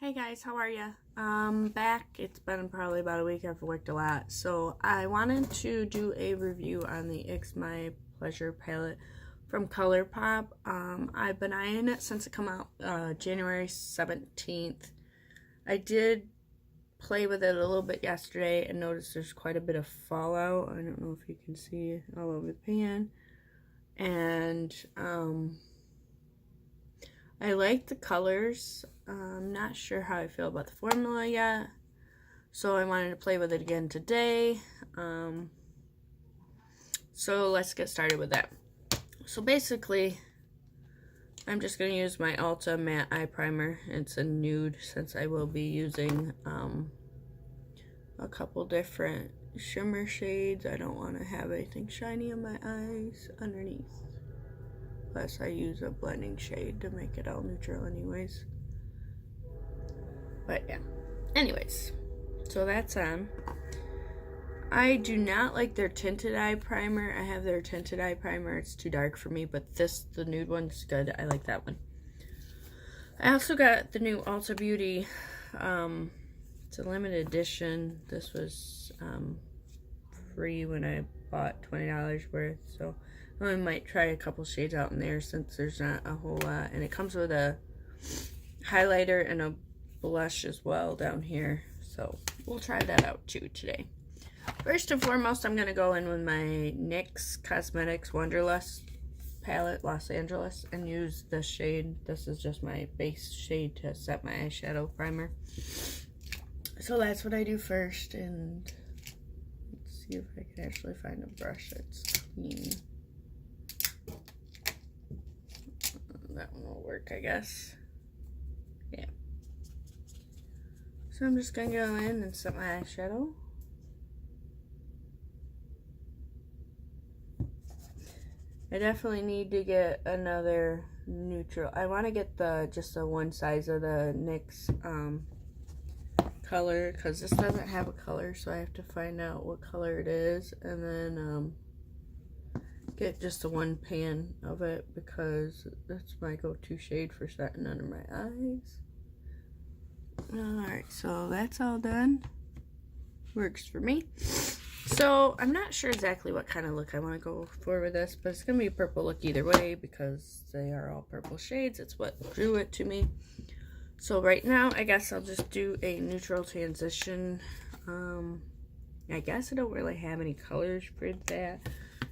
Hey guys, how are ya? Back. It's been probably about a week. I've worked a lot. So I wanted to do a review on the It's My Pleasure palette from Colourpop. I've been eyeing it since it came out January 17th. I did play with it a little bit yesterday and noticed there's quite a bit of fallout. I don't know if you can see all over the pan. And I like the colors. I'm not sure how I feel about the formula yet, so I wanted to play with it again today. So let's get started with that. So basically, I'm just going to use my Ulta Matte Eye Primer. It's a nude since I will be using a couple different shimmer shades. I don't want to have anything shiny on my eyes underneath. Plus, I use a blending shade to make it all neutral anyways. But yeah. Anyways, so that's on. I do not like their tinted eye primer. I have their tinted eye primer. It's too dark for me, but the nude one's good. I like that one. I also got the new Ulta Beauty. It's a limited edition. This was free when I bought $20 worth, so I might try a couple shades out in there since there's not a whole lot. And it comes with a highlighter and a blush as well down here, so we'll try that out too today. First and foremost, I'm going to go in with my NYX Cosmetics Wonderlust palette, Los Angeles, and use this shade. This is just my base shade to set my eyeshadow primer. So that's what I do first, and let's see if I can actually find a brush that's clean. That one will work, I guess. Yeah. So I'm just going to go in and set my eyeshadow. I definitely need to get another neutral. I want to get just the one size of the NYX color, because this doesn't have a color, so I have to find out what color it is, and then get just the one pan of it, because that's my go-to shade for setting under my eyes. Alright, so that's all done. Works for me. So I'm not sure exactly what kind of look I want to go for with this, but it's going to be a purple look either way because they are all purple shades. It's what drew it to me. So right now, I guess I'll just do a neutral transition. I guess I don't really have any colors for that.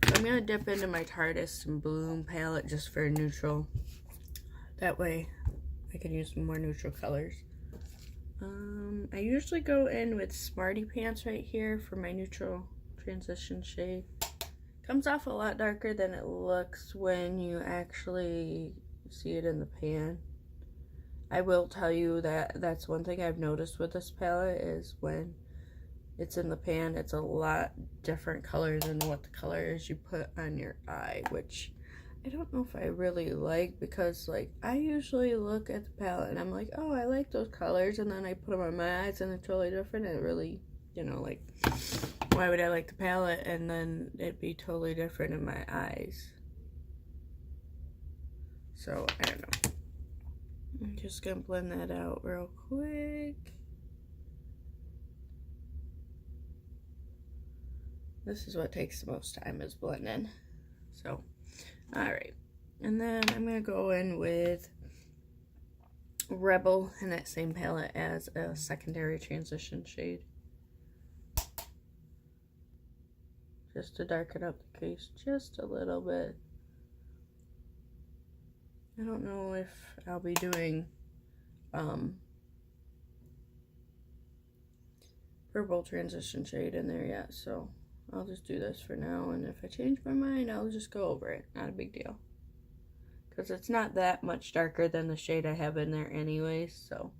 So I'm going to dip into my Tardis and Bloom palette just for neutral. That way I can use more neutral colors. I usually go in with Smarty Pants right here for my neutral transition shade. Comes off a lot darker than it looks when you actually see it in the pan. I will tell you that that's one thing I've noticed with this palette is when it's in the pan, it's a lot different color than what the color is you put on your eye, which I don't know if I really like, because like I usually look at the palette and I'm like, oh, I like those colors, and then I put them on my eyes and they're totally different. And it really, you know, like, why would I like the palette and then it'd be totally different in my eyes? So I don't know. I'm just gonna blend that out real quick. This is what takes the most time, is blending. So alright, and then I'm going to go in with Rebel in that same palette as a secondary transition shade. Just to darken up the case just a little bit. I don't know if I'll be doing purple transition shade in there yet, so I'll just do this for now, and if I change my mind, I'll just go over it. Not a big deal. Because it's not that much darker than the shade I have in there anyways, so.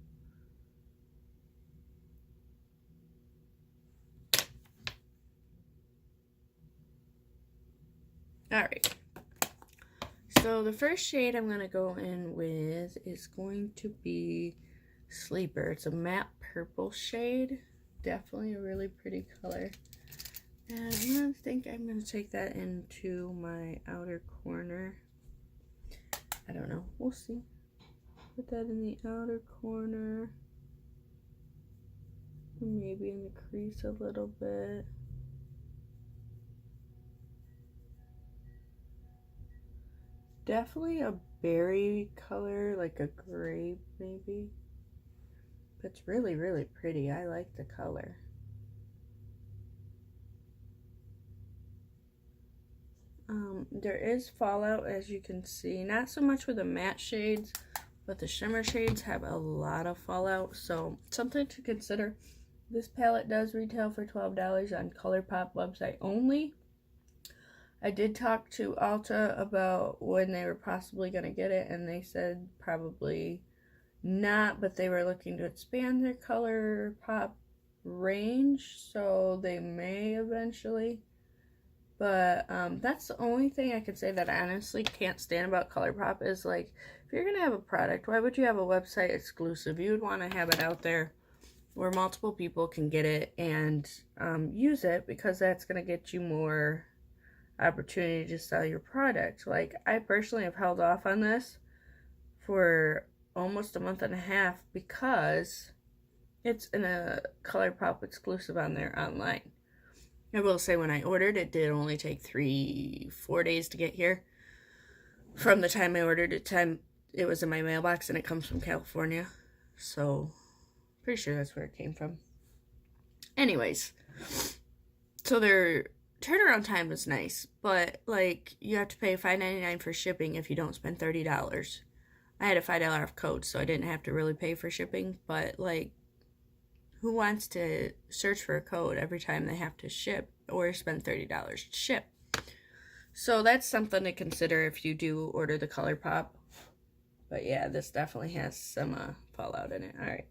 Alright. So the first shade I'm going to go in with is going to be Sleeper. It's a matte purple shade. Definitely a really pretty color. And I think I'm going to take that into my outer corner. I don't know. We'll see. Put that in the outer corner. Maybe in the crease a little bit. Definitely a berry color, like a grape maybe. But it's really, really pretty. I like the color. There is fallout, as you can see. Not so much with the matte shades, but the shimmer shades have a lot of fallout. So something to consider. This palette does retail for $12 on Colourpop website only. I did talk to Ulta about when they were possibly going to get it, and they said probably not, but they were looking to expand their Colourpop range, so they may eventually. But that's the only thing I can say that I honestly can't stand about Colourpop is, like, if you're going to have a product, why would you have a website exclusive? You would want to have it out there where multiple people can get it and use it, because that's going to get you more opportunity to sell your product. Like, I personally have held off on this for almost a month and a half because it's in a Colourpop exclusive on there online. I will say when I ordered, it did only take 3-4 days to get here. From the time I ordered it, time it was in my mailbox, and it comes from California. So, pretty sure that's where it came from. Anyways, so their turnaround time is nice, but, like, you have to pay $5.99 for shipping if you don't spend $30. I had a $5 off code, so I didn't have to really pay for shipping, but, like, who wants to search for a code every time they have to ship or spend $30 to ship? So that's something to consider if you do order the Colourpop. But yeah, this definitely has some fallout in it. Alright.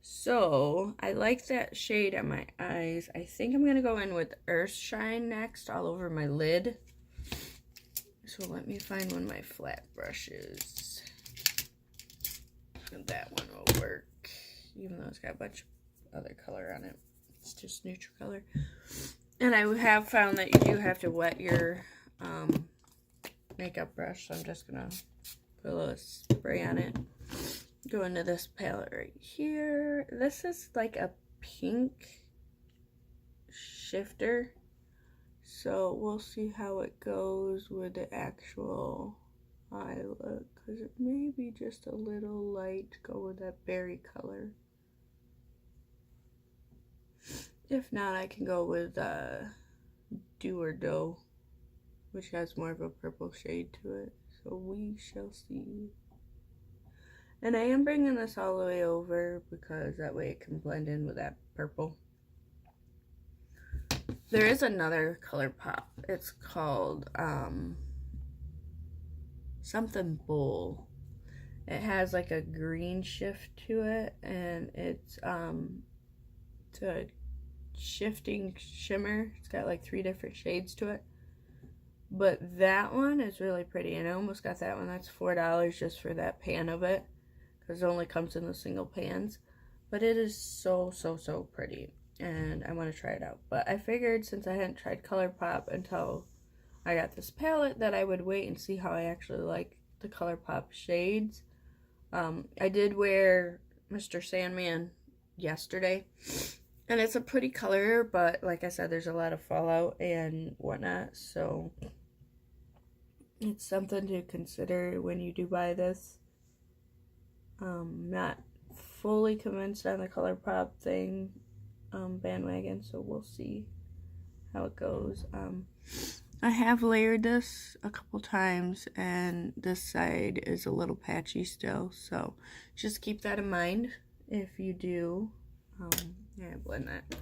So, I like that shade on my eyes. I think I'm going to go in with Earth Shine next all over my lid. So let me find one of my flat brushes. And that one will work, even though it's got a bunch of other color on it. It's just neutral color. And I have found that you do have to wet your makeup brush, so I'm just gonna put a little spray on it. Go into this palette right here. This is like a pink shifter, so we'll see how it goes with the actual eye look, because it may be just a little light to go with that berry color. If not, I can go with Do or Dough, which has more of a purple shade to it. So we shall see. And I am bringing this all the way over because that way it can blend in with that purple. There is another Colourpop. It's called something Bowl. It has like a green shift to it, and it's a shifting shimmer. It's got like 3 different shades to it, but that one is really pretty, and I almost got that one. That's $4 just for that pan of it, because it only comes in the single pans. But it is so pretty, and I want to try it out. But I figured since I hadn't tried Colourpop until I got this palette, that I would wait and see how I actually like the Colourpop shades. I did wear Mr. Sandman yesterday, and it's a pretty color, but like I said, there's a lot of fallout and whatnot, so it's something to consider when you do buy this. Not fully convinced on the Colourpop thing, bandwagon, so we'll see how it goes. I have layered this a couple times, and this side is a little patchy still, so just keep that in mind if you do. Yeah, blend that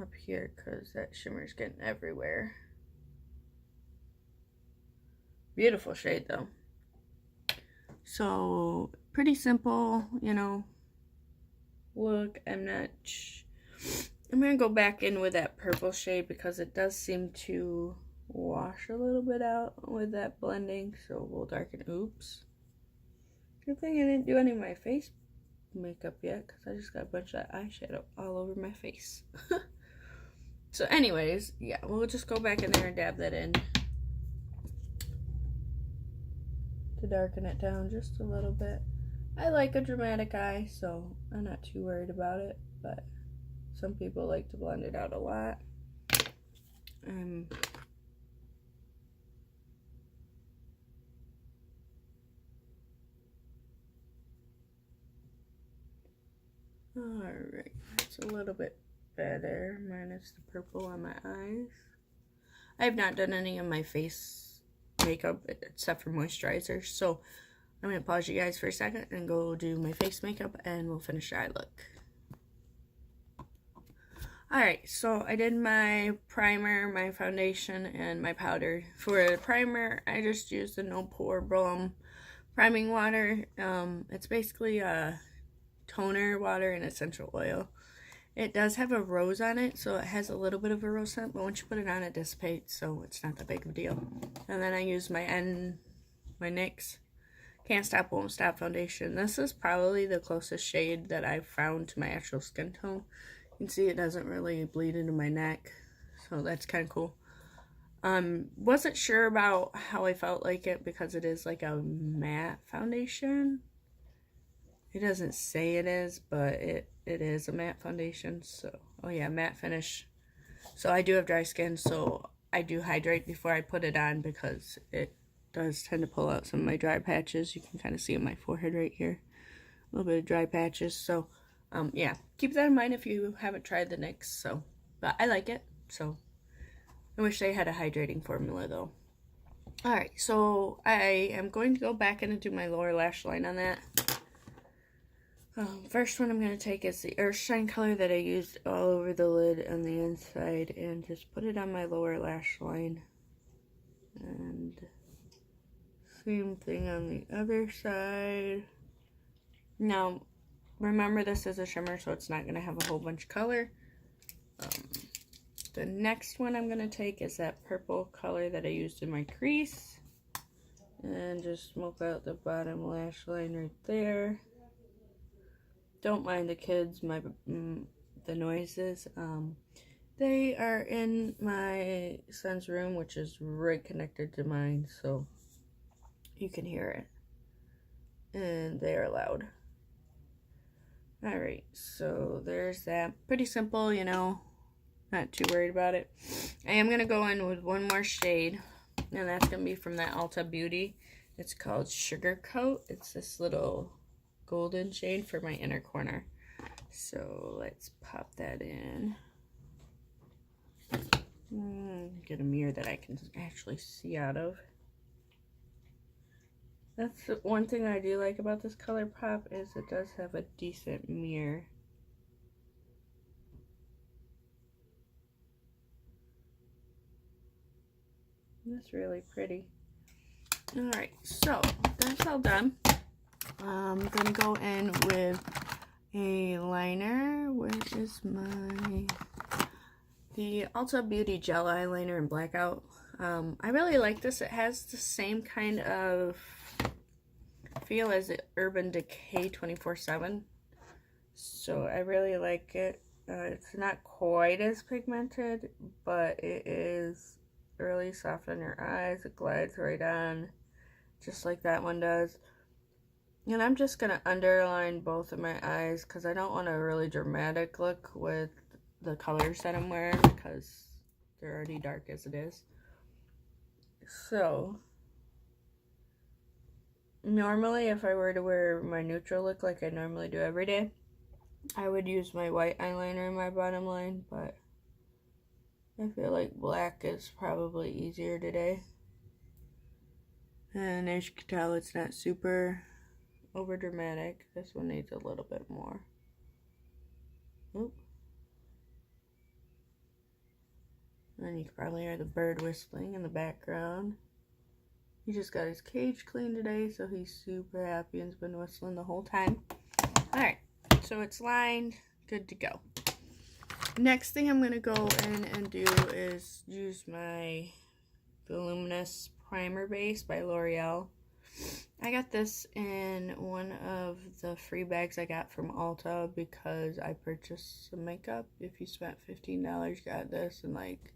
up here because that shimmer's getting everywhere. Beautiful shade though. So pretty simple, you know, look. I'm gonna go back in with that purple shade because it does seem to wash a little bit out with that blending, so we'll darken. Oops, good thing I didn't do any of my face makeup yet, because I just got a bunch of eyeshadow all over my face. So anyways, yeah, we'll just go back in there and dab that in to darken it down just a little bit. I like a dramatic eye, so I'm not too worried about it. but some people like to blend it out a lot. Alright, it's a little bit better, minus the purple on my eyes. I have not done any of my face makeup except for moisturizer, so I'm going to pause you guys for a second and go do my face makeup and we'll finish the eye look. Alright, so I did my primer, my foundation, and my powder. For the primer, I just used the No Pore Balm priming water. It's basically a toner water and essential oil. It does have a rose on it, so it has a little bit of a rose scent, but once you put it on, it dissipates, so it's not that big of a deal. And then I use my NYX Can't Stop Won't Stop foundation. This is probably the closest shade that I've found to my actual skin tone. You can see it doesn't really bleed into my neck, so that's kind of cool. Wasn't sure about how I felt like it because it is like a matte foundation. It doesn't say it is, but it is a matte foundation. So, oh yeah, matte finish. So I do have dry skin, so I do hydrate before I put it on because it does tend to pull out some of my dry patches. You can kind of see on my forehead right here, a little bit of dry patches. So, yeah, keep that in mind if you haven't tried the NYX. So, but I like it. So, I wish they had a hydrating formula though. Alright, so I am going to go back in and do my lower lash line on that. First one I'm going to take is the Earthshine color that I used all over the lid on the inside and just put it on my lower lash line. And same thing on the other side. Now, remember this is a shimmer, so it's not going to have a whole bunch of color. The next one I'm going to take is that purple color that I used in my crease. And just smoke out the bottom lash line right there. Don't mind the kids, the noises. They are in my son's room, which is right connected to mine, so you can hear it. And they are loud. Alright, so there's that. Pretty simple, you know. Not too worried about it. I am going to go in with one more shade, and that's going to be from that Ulta Beauty. It's called Sugar Coat. It's this little golden shade for my inner corner. So let's pop that in. Get a mirror that I can actually see out of. That's the one thing I do like about this Colourpop is it does have a decent mirror. That's really pretty. Alright, so that's all done. I'm going to go in with a liner. Where is the Ulta Beauty Gel Eyeliner in Blackout. I really like this. It has the same kind of feel as the Urban Decay 24/7. So I really like it. It's not quite as pigmented, but it is really soft on your eyes. It glides right on, just like that one does. And I'm just going to underline both of my eyes because I don't want a really dramatic look with the colors that I'm wearing because they're already dark as it is. So, normally if I were to wear my neutral look like I normally do every day, I would use my white eyeliner in my bottom line, but I feel like black is probably easier today. And as you can tell, it's not super over dramatic. This one needs a little bit more. Oop. And you can probably hear the bird whistling in the background. He just got his cage cleaned today, so he's super happy and's been whistling the whole time. Alright, so it's lined, good to go. Next thing I'm going to go in and do is use my Voluminous Primer Base by L'Oreal. I got this in one of the free bags I got from Ulta because I purchased some makeup. If you spent $15, you got this and like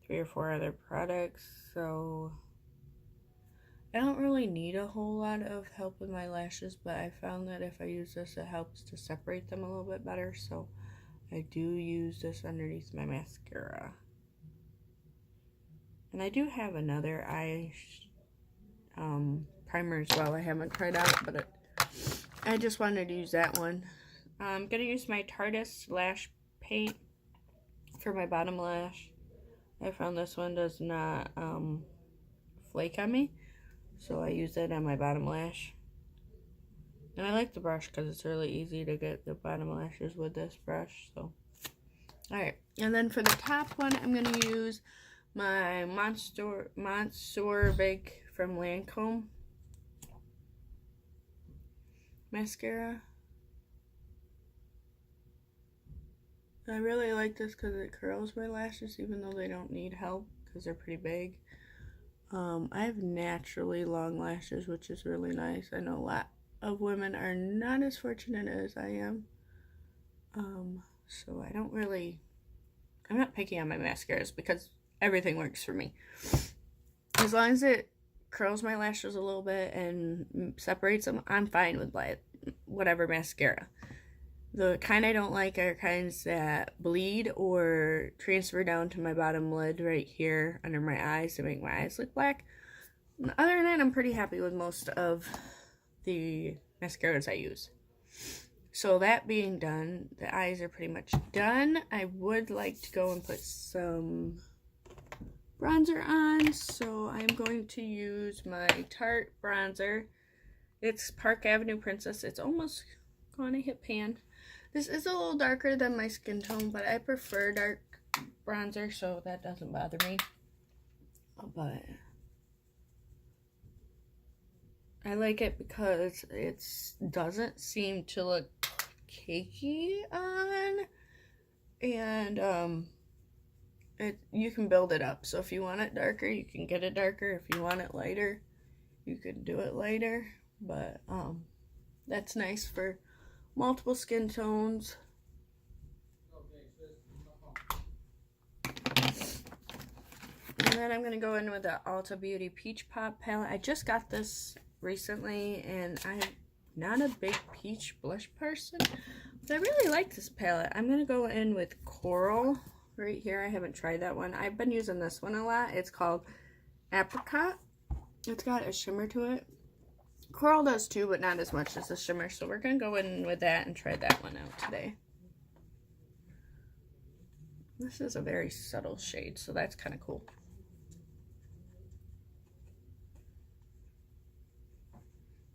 3 or 4 other products. So I don't really need a whole lot of help with my lashes, but I found that if I use this, it helps to separate them a little bit better. So I do use this underneath my mascara. And I do have another eye primer as well. I haven't tried out, but I just wanted to use that one. I'm going to use my Tarte's lash paint for my bottom lash. I found this one does not flake on me, so I use it on my bottom lash. And I like the brush because it's really easy to get the bottom lashes with this brush. So, alright. And then for the top one, I'm going to use my Monster Big from Lancome mascara. I really like this because it curls my lashes even though they don't need help because they're pretty big. I have naturally long lashes, which is really nice. I know a lot of women are not as fortunate as I am. So I'm not picky on my mascaras because everything works for me. As long as it curls my lashes a little bit and separates them, I'm fine with whatever mascara. The kind I don't like are kinds that bleed or transfer down to my bottom lid right here under my eyes to make my eyes look black. Other than that, I'm pretty happy with most of the mascaras I use. So that being done, the eyes are pretty much done. I would like to go and put some bronzer on, so I'm going to use my Tarte bronzer. It's Park Avenue Princess. It's almost going to hit pan. This is a little darker than my skin tone, but I prefer dark bronzer, so that doesn't bother me. But I like it because it doesn't seem to look cakey on, and you can build it up. So if you want it darker, you can get it darker. If you want it lighter, you can do it lighter. But that's nice for multiple skin tones. And then I'm going to go in with the Ulta Beauty Peach Pop palette. I just got this recently, and I'm not a big peach blush person, but I really like this palette. I'm going to go in with Coral right here. I haven't tried that one. I've been using this one a lot. It's called Apricot. It's got a shimmer to it. Coral does too, but not as much as the shimmer, so we're going to go in with that and try that one out today. This is a very subtle shade, so that's kind of cool.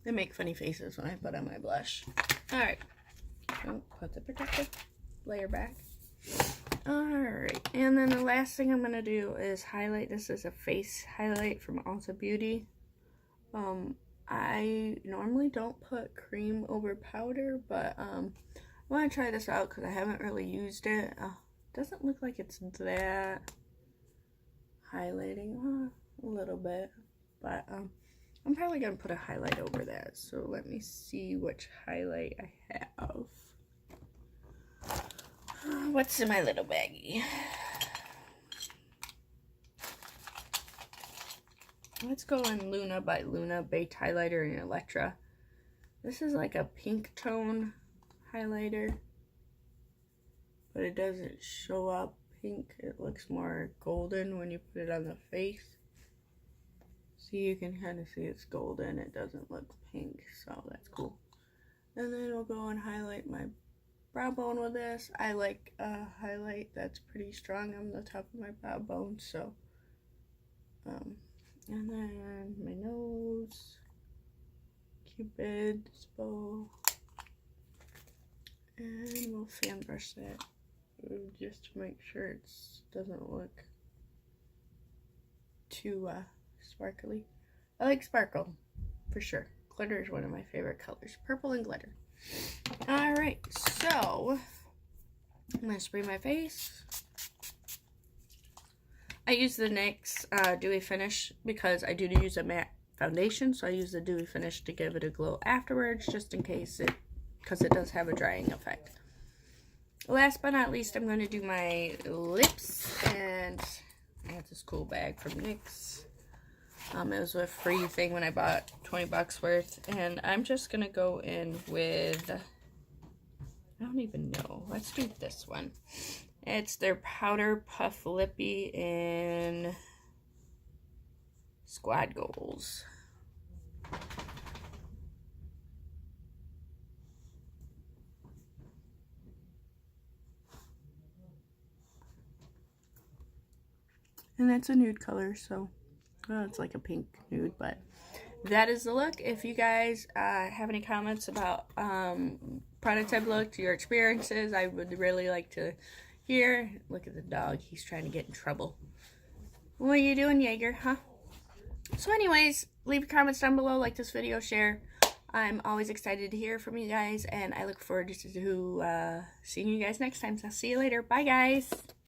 I make funny faces when I put on my blush. Alright. Put the protective layer back. Alright. And then the last thing I'm going to do is highlight. This is a face highlight from Ulta Beauty. I normally don't put cream over powder, but I want to try this out because I haven't really used it. Doesn't look like it's that highlighting. A little bit. But I'm probably going to put a highlight over that. So let me see which highlight I have. What's in my little baggie? Let's go in Luna by Luna Baked Highlighter in Electra. This is like a pink tone highlighter, but it doesn't show up pink. It looks more golden when you put it on the face. See, you can kind of see it's golden. It doesn't look pink, so that's cool. And then we'll go and highlight my brow bone with this. I like a highlight that's pretty strong on the top of my brow bone, so and then my nose, Cupid's bow, and we'll fan brush that just to make sure it doesn't look too sparkly. I like sparkle for sure. Glitter is one of my favorite colors, purple and glitter. Alright, so I'm going to spray my face. I use the NYX Dewy Finish because I do use a matte foundation, so I use the Dewy Finish to give it a glow afterwards, just in case because it does have a drying effect. Last but not least, I'm going to do my lips, and I got this cool bag from NYX. It was a free thing when I bought 20 bucks worth, and I'm just going to go in with I don't even know. Let's do this one. It's their Powder Puff Lippy in Squad Goals. And that's a nude color, so it's like a pink nude, but that is the look. If you guys have any comments about prototype look, your experiences, I would really like to hear. Look at the dog. He's trying to get in trouble. What are you doing, Jaeger, huh? So anyways, leave your comments down below, like this video, share. I'm always excited to hear from you guys, and I look forward to seeing you guys next time. So I'll see you later. Bye, guys.